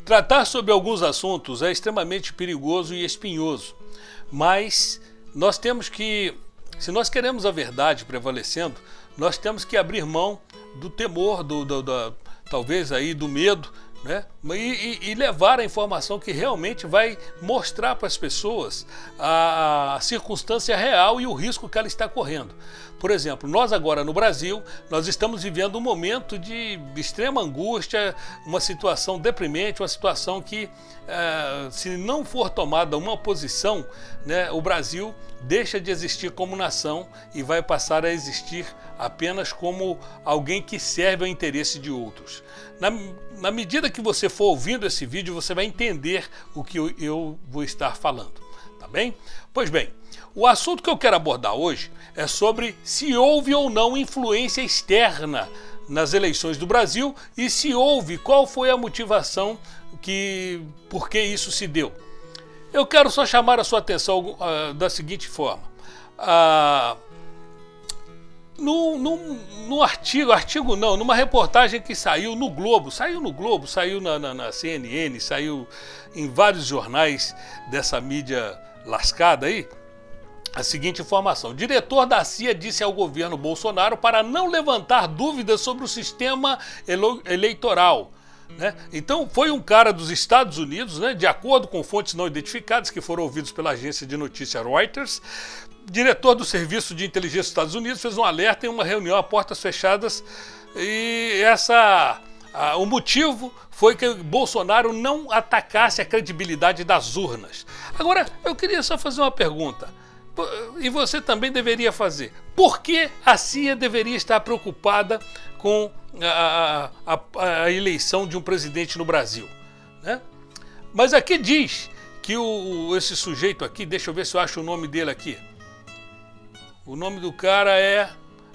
Tratar sobre alguns assuntos é extremamente perigoso e espinhoso, mas nós temos que, se nós queremos a verdade prevalecendo, nós temos que abrir mão do temor, talvez aí do medo, né? E levar a informação que realmente vai mostrar para as pessoas a circunstância real e o risco que ela está correndo. Por exemplo, nós agora no Brasil, nós estamos vivendo um momento de extrema angústia, uma situação deprimente, uma situação que, se não for tomada uma posição, né, o Brasil deixa de existir como nação e vai passar a existir apenas como alguém que serve ao interesse de outros. Na medida que você for ouvindo esse vídeo, você vai entender o que eu vou estar falando, tá bem? Pois bem, o assunto que eu quero abordar hoje é sobre se houve ou não influência externa nas eleições do Brasil e se houve, qual foi a motivação por que isso se deu. Eu quero só chamar a sua atenção da seguinte forma. Numa reportagem que saiu no Globo, saiu na CNN, saiu em vários jornais dessa mídia lascada aí, a seguinte informação: o diretor da CIA disse ao governo Bolsonaro para não levantar dúvidas sobre o sistema eleitoral. Né? Então foi um cara dos Estados Unidos, né, de acordo com fontes não identificadas que foram ouvidos pela agência de notícia Reuters, diretor do Serviço de Inteligência dos Estados Unidos fez um alerta em uma reunião a portas fechadas e o motivo foi que Bolsonaro não atacasse a credibilidade das urnas. Agora, eu queria só fazer uma pergunta, e você também deveria fazer. Por que a CIA deveria estar preocupada com a eleição de um presidente no Brasil? Né? Mas aqui diz que esse sujeito aqui, deixa eu ver se eu acho o nome dele aqui. O nome do cara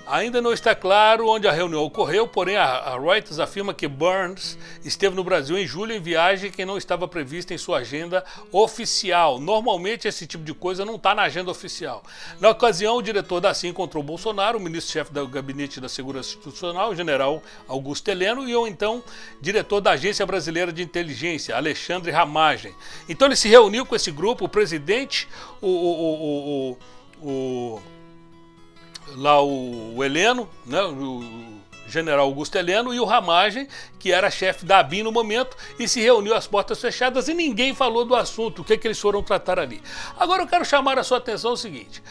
ainda não está claro onde a reunião ocorreu, porém a Reuters afirma que Burns esteve no Brasil em julho em viagem que não estava prevista em sua agenda oficial. Normalmente esse tipo de coisa não está na agenda oficial. Na ocasião, o diretor da CIA encontrou Bolsonaro, o ministro-chefe do Gabinete da Segurança Institucional, o general Augusto Heleno, e o então diretor da Agência Brasileira de Inteligência, Alexandre Ramagem. Então ele se reuniu com esse grupo, o presidente, o Heleno, né, o general Augusto Heleno, e o Ramagem, que era chefe da ABIN no momento, e se reuniu às portas fechadas e ninguém falou do assunto, o que eles foram tratar ali. Agora eu quero chamar a sua atenção ao seguinte: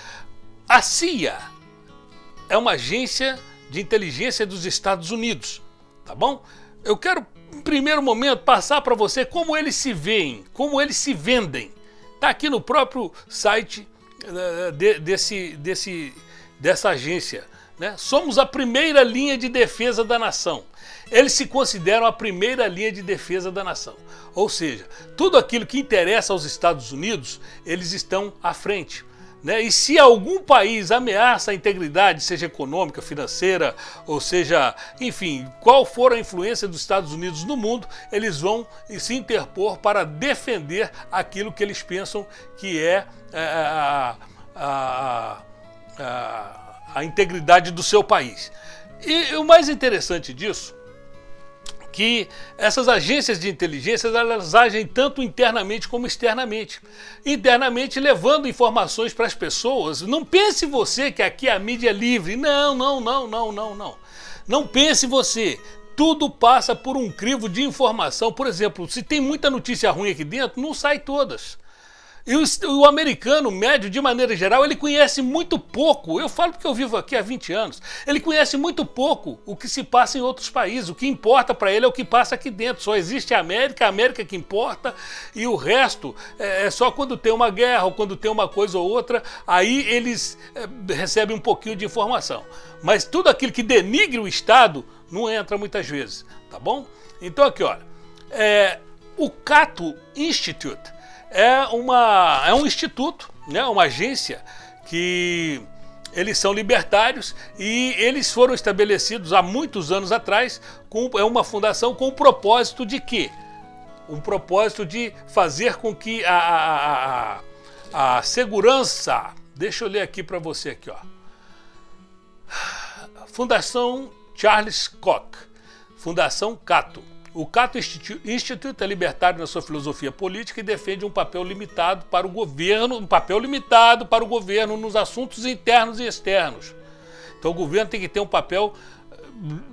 a CIA é uma agência de inteligência dos Estados Unidos, tá bom? Eu quero, em primeiro momento, passar para você como eles se veem, como eles se vendem. Está aqui no próprio site dessa agência, né? Somos a primeira linha de defesa da nação. Eles se consideram a primeira linha de defesa da nação. Ou seja, tudo aquilo que interessa aos Estados Unidos, eles estão à frente. Né? E se algum país ameaça a integridade, seja econômica, financeira, ou seja, enfim, qual for a influência dos Estados Unidos no mundo, eles vão se interpor para defender aquilo que eles pensam que é a integridade do seu país. E o mais interessante disso, que essas agências de inteligência, elas agem tanto internamente como externamente. Internamente, levando informações para as pessoas. Não pense você que aqui a mídia é livre. Não. Não pense você. Tudo passa por um crivo de informação. Por exemplo, se tem muita notícia ruim aqui dentro, não sai todas. E o americano médio, de maneira geral, ele conhece muito pouco. Eu falo porque eu vivo aqui há 20 anos. Ele conhece muito pouco o que se passa em outros países. O que importa para ele é o que passa aqui dentro. Só existe a América que importa, e o resto é só quando tem uma guerra ou quando tem uma coisa ou outra, aí eles recebem um pouquinho de informação. Mas tudo aquilo que denigre o Estado não entra muitas vezes, tá bom? Então aqui, olha, o Cato Institute é um instituto, né, uma agência que eles são libertários e eles foram estabelecidos há muitos anos atrás, é uma fundação com o propósito de quê? Um propósito de fazer com que a segurança... Deixa eu ler aqui para você aqui, ó. Fundação Charles Koch, Fundação Cato. O Cato Institute é libertário na sua filosofia política e defende um papel limitado para o governo, nos assuntos internos e externos. Então o governo tem que ter um papel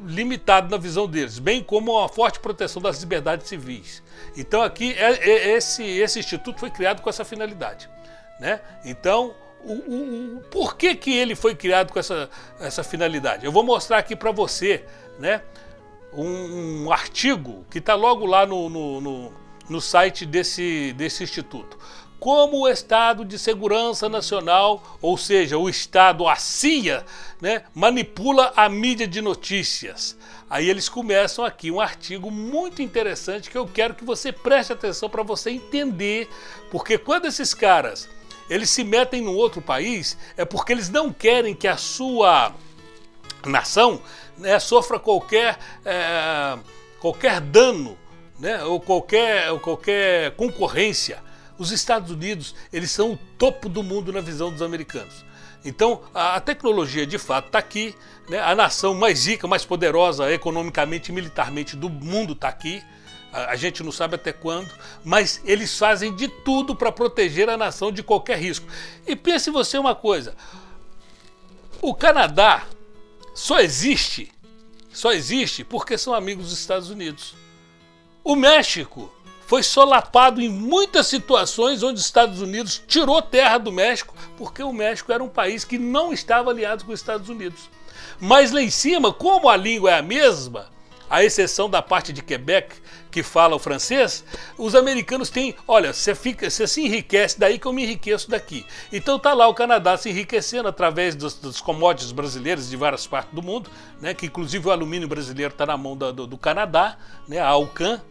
limitado na visão deles, bem como uma forte proteção das liberdades civis. Então aqui esse instituto foi criado com essa finalidade, né? Então por que ele foi criado com essa finalidade? Eu vou mostrar aqui para você, né, um artigo que está logo lá no site desse instituto. Como o Estado de Segurança Nacional, ou seja, o Estado, a CIA, né, manipula a mídia de notícias. Aí eles começam aqui um artigo muito interessante que eu quero que você preste atenção para você entender, porque quando esses caras eles se metem num outro país, é porque eles não querem que a sua nação, né, sofra qualquer dano, né, ou qualquer concorrência. Os Estados Unidos, eles são o topo do mundo na visão dos americanos. Então, a tecnologia de fato está aqui, né? A nação mais rica, mais poderosa economicamente e militarmente do mundo está aqui. A gente não sabe até quando, mas eles fazem de tudo para proteger a nação de qualquer risco. E pense você uma coisa, o Canadá só existe porque são amigos dos Estados Unidos. O México foi solapado em muitas situações onde os Estados Unidos tirou terra do México, porque o México era um país que não estava alinhado com os Estados Unidos. Mas lá em cima, como a língua é a mesma, à exceção da parte de Quebec, que fala o francês, os americanos têm, olha, você se enriquece daí que eu me enriqueço daqui. Então tá lá o Canadá se enriquecendo através dos commodities brasileiros de várias partes do mundo, né, que inclusive o alumínio brasileiro está na mão do Canadá, né, a Alcan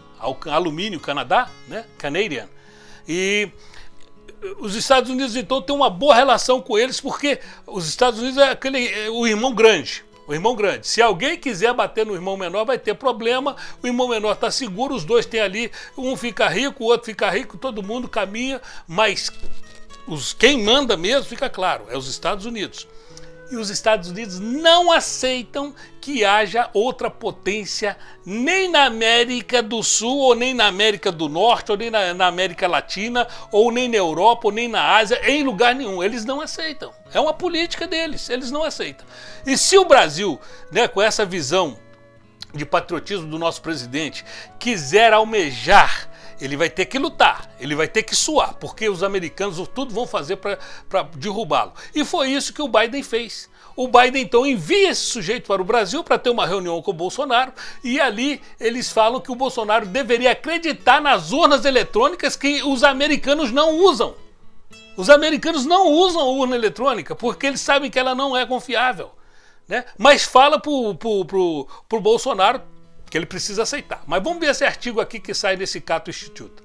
Alumínio Canadá, né, Canadian. E os Estados Unidos então têm uma boa relação com eles, porque os Estados Unidos é o irmão grande. O irmão grande. Se alguém quiser bater no irmão menor, vai ter problema. O irmão menor está seguro, os dois têm ali, um fica rico, o outro fica rico, todo mundo caminha, mas quem manda mesmo, fica claro, é os Estados Unidos. E os Estados Unidos não aceitam que haja outra potência nem na América do Sul, ou nem na América do Norte, ou nem na América Latina, ou nem na Europa, ou nem na Ásia, em lugar nenhum. Eles não aceitam. É uma política deles, eles não aceitam. E se o Brasil, né, com essa visão de patriotismo do nosso presidente, quiser almejar, ele vai ter que lutar, ele vai ter que suar, porque os americanos tudo vão fazer para derrubá-lo. E foi isso que o Biden fez. O Biden então envia esse sujeito para o Brasil para ter uma reunião com o Bolsonaro, e ali eles falam que o Bolsonaro deveria acreditar nas urnas eletrônicas que os americanos não usam. Os americanos não usam a urna eletrônica porque eles sabem que ela não é confiável, né? Mas fala pro Bolsonaro que ele precisa aceitar. Mas vamos ver esse artigo aqui que sai desse Cato Instituto.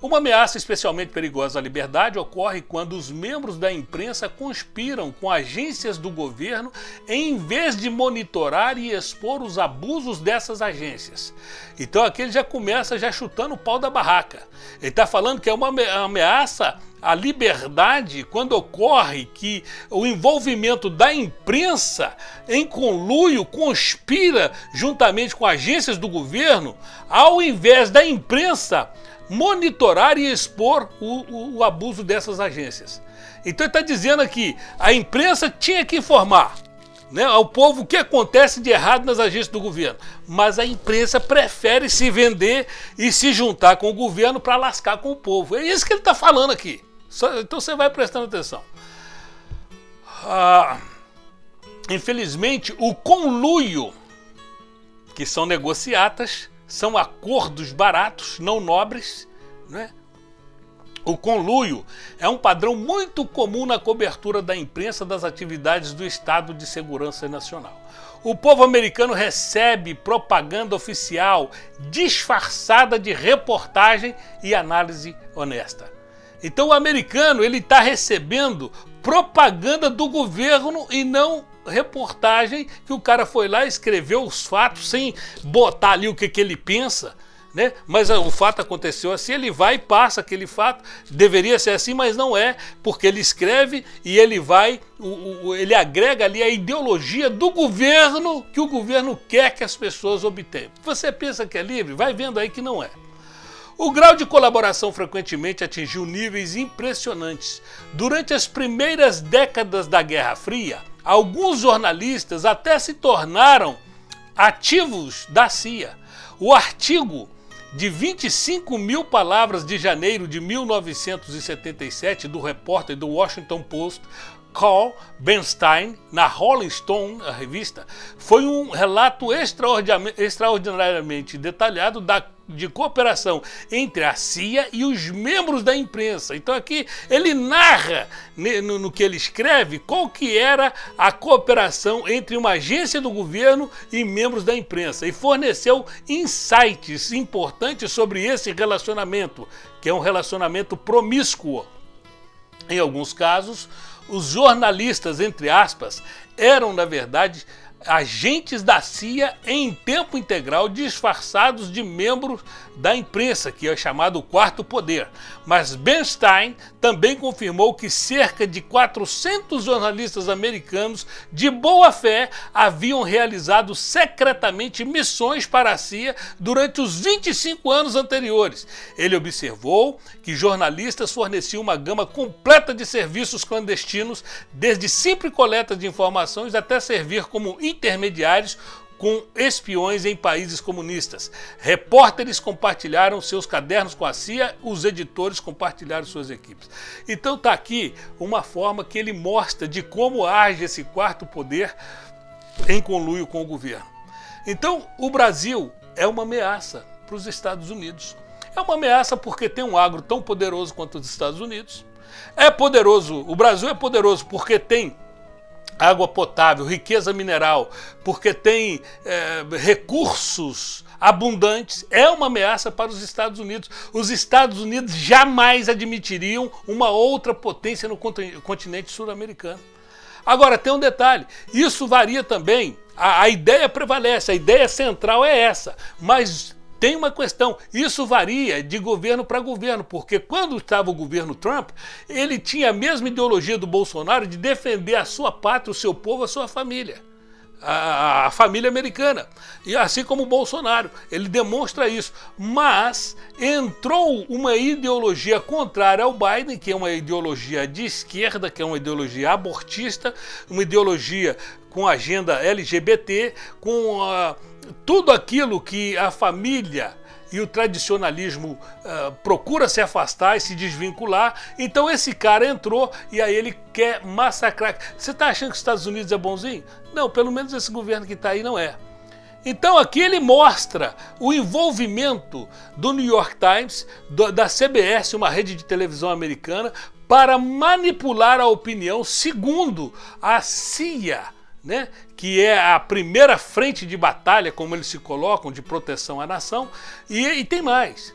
Uma ameaça especialmente perigosa à liberdade ocorre quando os membros da imprensa conspiram com agências do governo em vez de monitorar e expor os abusos dessas agências. Então aqui ele já começa chutando o pau da barraca. Ele está falando que é uma ameaça à liberdade quando ocorre que o envolvimento da imprensa em conluio conspira juntamente com agências do governo, ao invés da imprensa monitorar e expor o abuso dessas agências. Então ele está dizendo aqui, a imprensa tinha que informar, né, ao povo o que acontece de errado nas agências do governo, mas a imprensa prefere se vender e se juntar com o governo para lascar com o povo. É isso que ele está falando aqui. Então você vai prestando atenção. Infelizmente, o conluio, que são negociatas, são acordos baratos, não nobres, né? O conluio é um padrão muito comum na cobertura da imprensa das atividades do Estado de Segurança Nacional. O povo americano recebe propaganda oficial disfarçada de reportagem e análise honesta. Então o americano ele está recebendo propaganda do governo e não reportagem que o cara foi lá e escreveu os fatos sem botar ali o que ele pensa, né? Mas o fato aconteceu assim, ele vai e passa aquele fato, deveria ser assim, mas não é, porque ele escreve e ele vai, ele agrega ali a ideologia do governo que o governo quer que as pessoas obtenham. Você pensa que é livre? Vai vendo aí que não é. O grau de colaboração frequentemente atingiu níveis impressionantes. Durante as primeiras décadas da Guerra Fria, alguns jornalistas até se tornaram ativos da CIA. O artigo de 25 mil palavras de janeiro de 1977 do repórter do Washington Post, Carl Bernstein, na Rolling Stone, a revista, foi um relato extraordinariamente detalhado de cooperação entre a CIA e os membros da imprensa. Então aqui ele narra, no que ele escreve, qual que era a cooperação entre uma agência do governo e membros da imprensa, e forneceu insights importantes sobre esse relacionamento, que é um relacionamento promíscuo. Em alguns casos, os jornalistas, entre aspas, eram, na verdade, agentes da CIA em tempo integral, disfarçados de membros da imprensa, que é chamado Quarto Poder. Mas Bernstein também confirmou que cerca de 400 jornalistas americanos de boa fé haviam realizado secretamente missões para a CIA durante os 25 anos anteriores. Ele observou que jornalistas forneciam uma gama completa de serviços clandestinos, desde simples coleta de informações até servir como intermediários com espiões em países comunistas. Repórteres compartilharam seus cadernos com a CIA, os editores compartilharam suas equipes. Então está aqui uma forma que ele mostra de como age esse quarto poder em conluio com o governo. Então o Brasil é uma ameaça para os Estados Unidos. É uma ameaça porque tem um agro tão poderoso quanto os Estados Unidos. É poderoso, o Brasil é poderoso porque tem água potável, riqueza mineral, porque tem recursos abundantes. É uma ameaça para os Estados Unidos. Os Estados Unidos jamais admitiriam uma outra potência no continente sul-americano. Agora, tem um detalhe, isso varia também, a ideia prevalece, a ideia central é essa, mas tem uma questão, isso varia de governo para governo, porque quando estava o governo Trump, ele tinha a mesma ideologia do Bolsonaro de defender a sua pátria, o seu povo, a sua família, a família americana, e assim como o Bolsonaro, ele demonstra isso, mas entrou uma ideologia contrária ao Biden, que é uma ideologia de esquerda, que é uma ideologia abortista, uma ideologia com agenda LGBT, com tudo aquilo que a família e o tradicionalismo procura se afastar e se desvincular. Então esse cara entrou e aí ele quer massacrar. Você está achando que os Estados Unidos é bonzinho? Não, pelo menos esse governo que está aí não é. Então aqui ele mostra o envolvimento do New York Times, da CBS, uma rede de televisão americana, para manipular a opinião segundo a CIA, né, que é a primeira frente de batalha, como eles se colocam, de proteção à nação, e tem mais.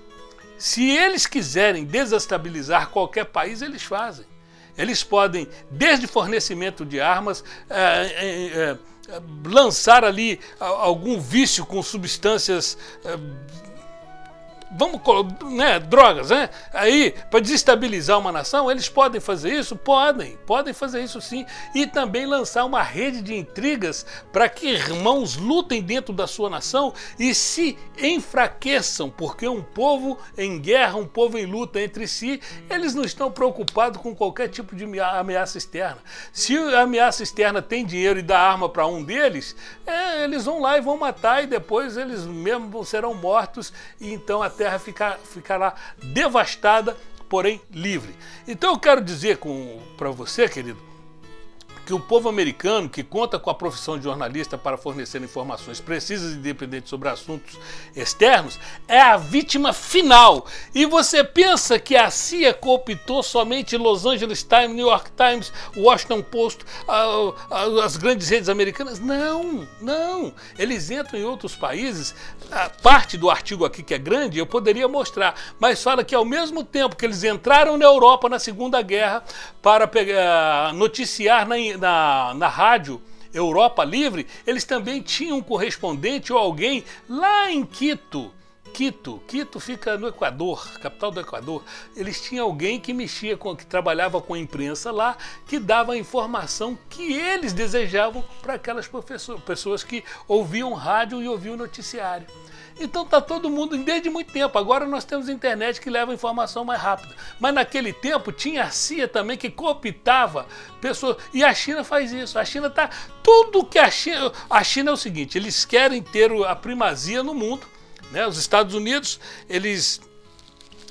Se eles quiserem desestabilizar qualquer país, eles fazem. Eles podem, desde fornecimento de armas, lançar ali algum vício com substâncias, drogas, né? Aí, para desestabilizar uma nação, eles podem fazer isso? Podem fazer isso sim. E também lançar uma rede de intrigas para que irmãos lutem dentro da sua nação e se enfraqueçam, porque um povo em guerra, um povo em luta entre si, eles não estão preocupados com qualquer tipo de ameaça externa. Se a ameaça externa tem dinheiro e dá arma para um deles, eles vão lá e vão matar, e depois eles mesmos serão mortos, e então a terra ficará devastada, porém livre. Então eu quero dizer para você, querido, que o povo americano, que conta com a profissão de jornalista para fornecer informações precisas e independentes sobre assuntos externos, é a vítima final. E você pensa que a CIA cooptou somente Los Angeles Times, New York Times, Washington Post, as grandes redes americanas? Não. Eles entram em outros países. A parte do artigo aqui, que é grande, eu poderia mostrar, mas fala que ao mesmo tempo que eles entraram na Europa na Segunda Guerra para noticiar na rádio Europa Livre, eles também tinham um correspondente ou alguém lá em Quito, Quito fica no Equador, capital do Equador. Eles tinham alguém que mexia que trabalhava com a imprensa lá, que dava a informação que eles desejavam para aquelas pessoas que ouviam rádio e ouviam noticiário. Então tá todo mundo, desde muito tempo. Agora nós temos internet que leva a informação mais rápida. Mas naquele tempo tinha a CIA também que cooptava pessoas. E a China faz isso. A China tá. Tudo que a China é o seguinte: eles querem ter a primazia no mundo. Né? Os Estados Unidos, eles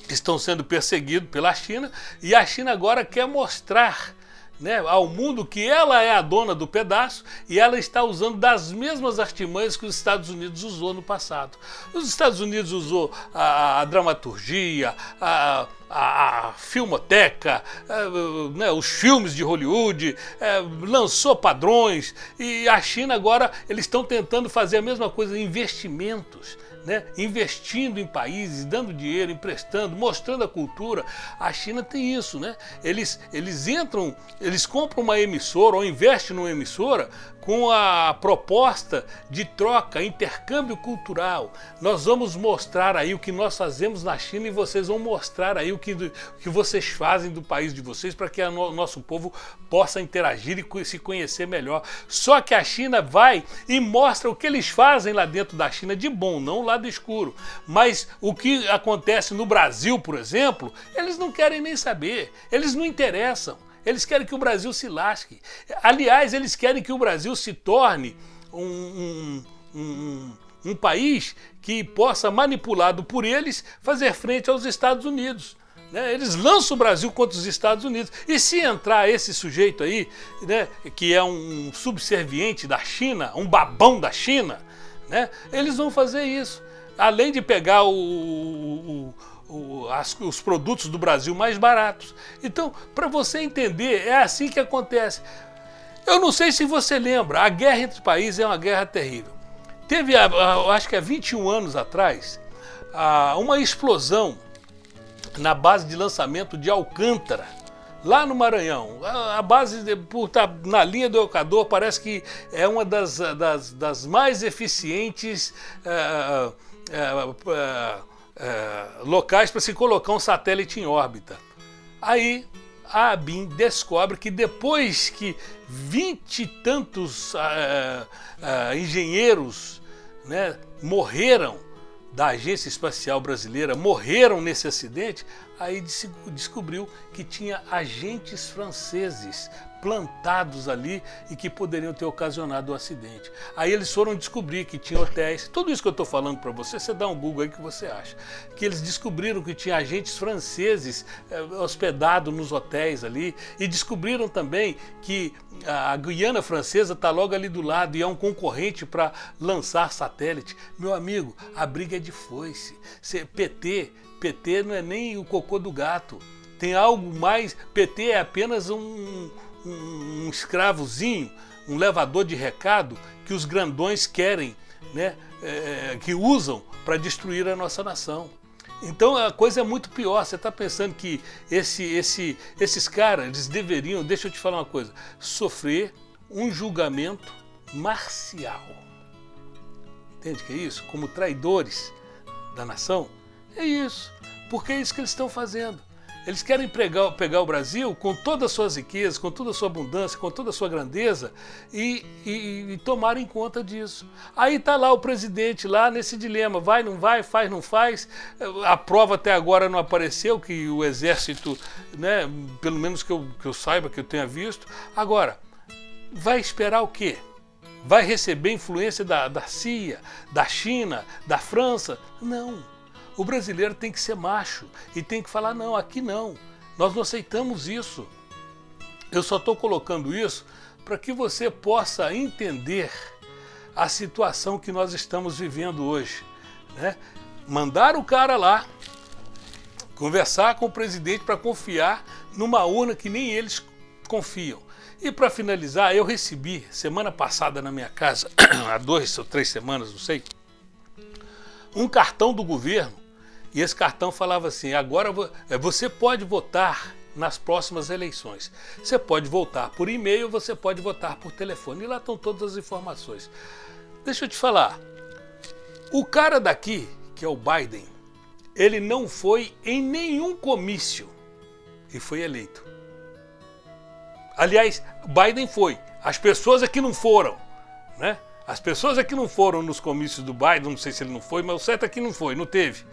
estão sendo perseguidos pela China. E a China agora quer mostrar, né, ao mundo que ela é a dona do pedaço e ela está usando das mesmas artimanhas que os Estados Unidos usou no passado. Os Estados Unidos usou a dramaturgia, a filmoteca, né, os filmes de Hollywood, lançou padrões, e a China agora eles estão tentando fazer a mesma coisa, investimentos. Né? Investindo em países, dando dinheiro, emprestando, mostrando a cultura. A China tem isso, né? Eles entram, eles compram uma emissora ou investem numa emissora com a proposta de troca, intercâmbio cultural. Nós vamos mostrar aí o que nós fazemos na China e vocês vão mostrar aí o que vocês fazem do país de vocês para que o nosso povo possa interagir e se conhecer melhor. Só que a China vai e mostra o que eles fazem lá dentro da China de bom, não o lado escuro. Mas o que acontece no Brasil, por exemplo, eles não querem nem saber, eles não interessam. Eles querem que o Brasil se lasque. Aliás, eles querem que o Brasil se torne um país que possa, manipulado por eles, fazer frente aos Estados Unidos. Né? Eles lançam o Brasil contra os Estados Unidos. E se entrar esse sujeito aí, né, que é um subserviente da China, um babão da China, né, eles vão fazer isso. Além de pegar os produtos do Brasil mais baratos. Então, para você entender, é assim que acontece. Eu não sei se você lembra, a guerra entre países é uma guerra terrível. Teve, acho que há 21 anos atrás, uma explosão na base de lançamento de Alcântara, lá no Maranhão. A base, por estar na linha do Equador, parece que é uma das mais eficientes locais para se colocar um satélite em órbita. Aí a ABIN descobre que depois que 20 e tantos engenheiros, né, morreram da Agência Espacial Brasileira, morreram nesse acidente, aí descobriu que tinha agentes franceses plantados ali e que poderiam ter ocasionado o acidente. Aí eles foram descobrir que tinha hotéis, tudo isso que eu estou falando para você, você dá um Google aí que você acha, que eles descobriram que tinha agentes franceses hospedados nos hotéis ali, e descobriram também que a Guiana Francesa está logo ali do lado e é um concorrente para lançar satélite. Meu amigo, a briga é de foice. PT não é nem o cocô do gato. Tem algo mais. PT é apenas um escravozinho, um levador de recado que os grandões querem, né, que usam para destruir a nossa nação. Então a coisa é muito pior. Você está pensando que esses caras, eles deveriam, deixa eu te falar uma coisa, sofrer um julgamento marcial. Entende o que é isso? Como traidores da nação? É isso. Porque é isso que eles estão fazendo. Eles querem pegar o Brasil com todas as suas riquezas, com toda a sua abundância, com toda a sua grandeza e tomarem conta disso. Aí está lá o presidente lá nesse dilema, vai, não vai, faz, não faz. A prova até agora não apareceu, que o exército, né, pelo menos que eu saiba, que eu tenha visto. Agora, vai esperar o quê? Vai receber influência da CIA, da China, da França? Não. O brasileiro tem que ser macho e tem que falar, não, aqui não, nós não aceitamos isso. Eu só estou colocando isso para que você possa entender a situação que nós estamos vivendo hoje. Né? Mandar o cara lá, conversar com o presidente para confiar numa urna que nem eles confiam. E para finalizar, eu recebi semana passada na minha casa, há 2 ou 3 semanas, não sei, um cartão do governo. E esse cartão falava assim, agora você pode votar nas próximas eleições. Você pode votar por e-mail, você pode votar por telefone. E lá estão todas as informações. Deixa eu te falar, o cara daqui, que é o Biden, ele não foi em nenhum comício e foi eleito. Aliás, Biden foi. As pessoas aqui não foram, né? As pessoas aqui não foram nos comícios do Biden, não sei se ele não foi, mas o certo é que não foi, não teve,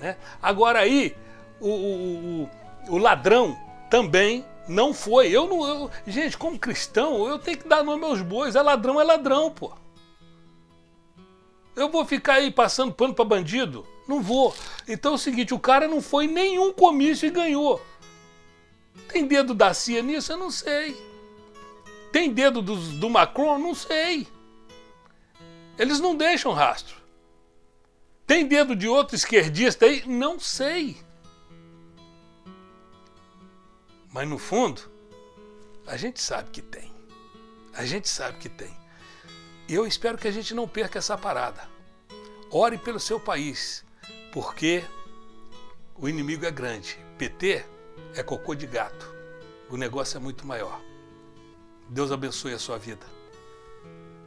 né? Agora aí, o ladrão também não foi. Gente, como cristão, eu tenho que dar nome aos bois. É ladrão, pô. Eu vou ficar aí passando pano pra bandido? Não vou. Então é o seguinte, o cara não foi em nenhum comício e ganhou. Tem dedo da CIA nisso? Eu não sei. Tem dedo do Macron? Não sei. Eles não deixam rastro. Tem dedo de outro esquerdista aí? Não sei. Mas no fundo, a gente sabe que tem. A gente sabe que tem. E eu espero que a gente não perca essa parada. Ore pelo seu país, porque o inimigo é grande. PT é cocô de gato. O negócio é muito maior. Deus abençoe a sua vida.